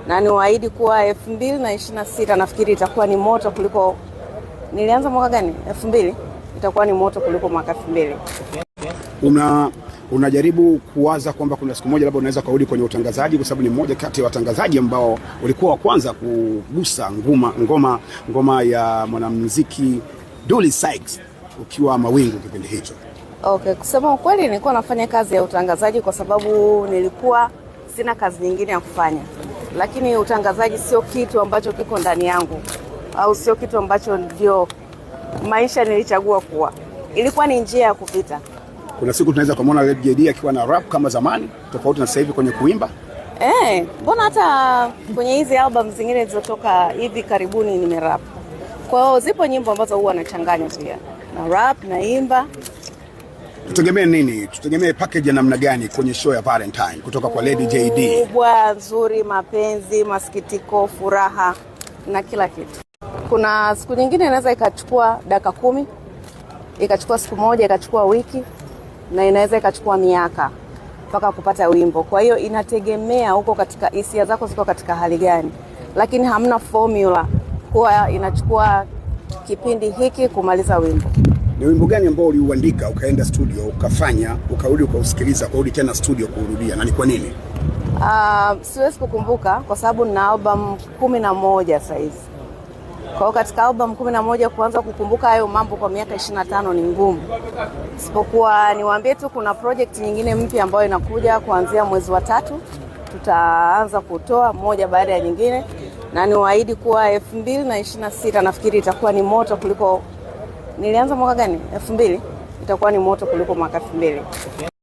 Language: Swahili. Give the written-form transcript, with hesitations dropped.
na niwaahidi kuwa 2026 nafikiri itakuwa ni moto kuliko nilianza mwaka gani? 2000 itakuwa ni moto kuliko mwaka 2000. Unajaribu kuwaza kwamba kuna siku moja labda unaweza kurudi kwenye utangazaji, kwa sababu ni mmoja kati ya watangazaji ambao ulikuwa wa kwanza kugusa ngoma ya mwanamuziki Dully Sykes ukiwa Mawingu kipindi hicho? Okay, kusema ukweli nilikuwa nafanya kazi ya utangazaji kwa sababu nilikuwa sina kazi nyingine ya kufanya. Lakini utangazaji sio kitu ambacho kiko ndani yangu, au sio kitu ambacho ndio maisha nilichagua kuwa. Ilikuwa ni njia ya kupita. Kuna siku tunaweza kumwona Lady JD akiwa na rap kama zamani, tofauti na sasa hivi kwenye kuimba? Mbona hata kwenye hizi album zingine zilizotoka hivi karibuni nimerap. Kwa hiyo zipo nyimbo ambazo huwa nachanganya pia. Na rap, na imba. Tutegemee nini? Tutegemee package ya namna gani kwenye show ya Valentine kutoka kwa Lady JD? Kubwa, nzuri, mapenzi, masikitiko, furaha na kila kitu. Kuna siku nyingine inaweza ikachukua dakika 10, ikachukua siku moja, ikachukua wiki, na inaweza ikachukua miaka mpaka kupata wimbo. Kwa hiyo inategemea huko katika hisia zako ziko katika hali gani. Lakini hamna formula kuwa inachukua kipindi hiki kumaliza wimbo. Ni wimbo gani ambao uliuandika ukaenda studio ukafanya ukarudi ukausikiliza ukarudi tena studio kurudia, na ni kwa nini? Siwezi kukumbuka kwa sababu nina album 11 sasa hivi. Kwa hiyo katika album 11 kuanza kukumbuka hayo mambo kwa miaka 25 ni ngumu. Isipokuwa niwaambie tu kuna project nyingine mpya ambayo inakuja kuanzia mwezi wa 3. Tutaanza kutoa moja baada ya nyingine, na niwaahidi kuwa 2026 nafikiri itakuwa ni moto kuliko nilianza mwaka gani? 2000 itakuwa ni moto kuliko mwaka 2000.